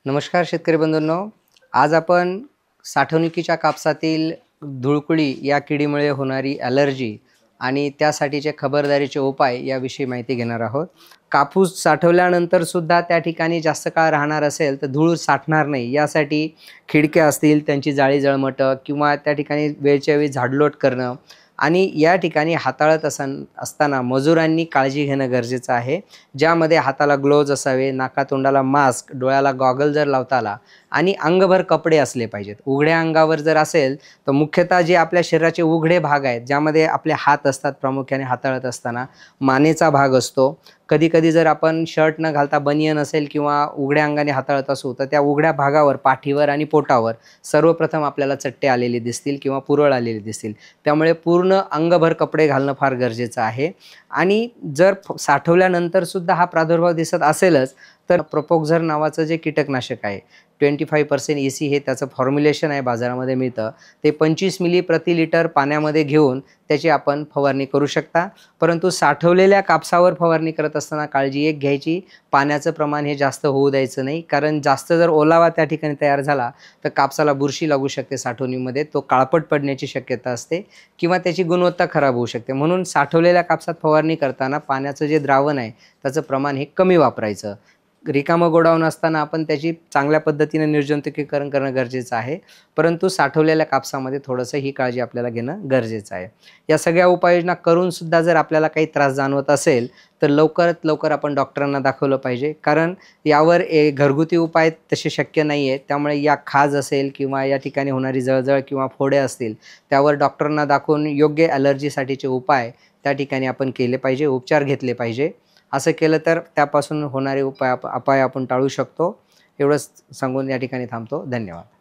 नमस्कार शेतकरी बंधूंनो, आज आपण साठवणुकीच्या कापसातील धुळकुळी या किडीमुळे होणारी ॲलर्जी आणि त्यासाठीचे खबरदारीचे उपाय याविषयी माहिती घेणार आहोत। कापूस साठवल्यानंतर सुद्धा त्या ठिकाणी जास्त काळ राहणार असेल तर धूळ साठणार नाही यासाठी खिडक्या असतील त्यांची जाळी जळमटं किंवा त्या ठिकाणी वेळच्या वेळी झाडलोट करणं आणि या ठिकाणी हाताळत असताना मजुरांनी काळजी घेणं गरजेचं आहे। ज्यामध्ये हाताला ग्लोव्ज असावे, नाकातोंडाला मास्क, डोळ्याला गॉगल जर लावता आला आणि अंगभर कपडे असले पाहिजेत। उघड्या अंगावर जर असेल तर मुख्यतः जे आपल्या शरीराचे उघडे भाग आहेत ज्यामध्ये आपले हात असतात, प्रामुख्याने हाताळत असताना मानेचा भाग असतो। कधी कधी जर आपण शर्ट न घालता बनियन असेल किंवा उघड्या अंगाने हाताळत असू तर त्या उघड्या भागावर, पाठीवर आणि पोटावर सर्वप्रथम आपल्याला चट्टे आलेले दिसतील किंवा पुरळ आलेले दिसतील। त्यामुळे पूर्ण अंगभर कपडे घालणं फार गरजेचं आहे। आणि जर साठवल्यानंतर सुद्धा हा प्रादुर्भाव दिसत असेलच तर प्रोपोक्झर नावाचं जे कीटकनाशक आहे 25% EC हे त्याचं फॉर्म्युलेशन आहे, बाजारामध्ये मिळतं। ते 25 मिली प्रति लिटर पाण्यामध्ये घेऊन त्याची आपण फवारणी करू शकता। परंतु साठवलेल्या कापसावर फवारणी करत असताना काळजी एक घ्यायची, पाण्याचं प्रमाण हे जास्त होऊ द्यायचं नाही, कारण जास्त जर ओलावा त्या ठिकाणी तयार झाला तर कापसाला बुरशी लागू शकते, साठवणीमध्ये तो काळपट पडण्याची शक्यता असते किंवा त्याची गुणवत्ता खराब होऊ शकते। म्हणून साठवलेल्या कापसात फवारणी करताना पाण्याचं जे द्रावण आहे त्याचं प्रमाण हे कमी वापरायचं। रिकामं गोडाऊन असताना आपण त्याची चांगल्या पद्धतीने निर्जंतुकीकरण करणं गरजेचं आहे, परंतु साठवलेल्या कापसामध्ये थोडंसं ही काळजी आपल्याला घेणं गरजेचं आहे। या सगळ्या उपाययोजना करून सुद्धा जर आपल्याला काही त्रास जाणवत असेल तर लवकरात लवकर आपण डॉक्टरांना दाखवलं पाहिजे, कारण यावर घरगुती उपाय तसे शक्य नाही आहेत। त्यामुळे या खाज असेल किंवा या ठिकाणी होणारी जळजळ किंवा फोडे असतील त्यावर डॉक्टरांना दाखवून योग्य ॲलर्जीसाठीचे उपाय त्या ठिकाणी आपण केले पाहिजे, उपचार घेतले पाहिजे। असं केलं तर त्यापासून होणारे अपाय आपण टाळू शकतो। एवढंच सांगून या ठिकाणी थांबतो। धन्यवाद।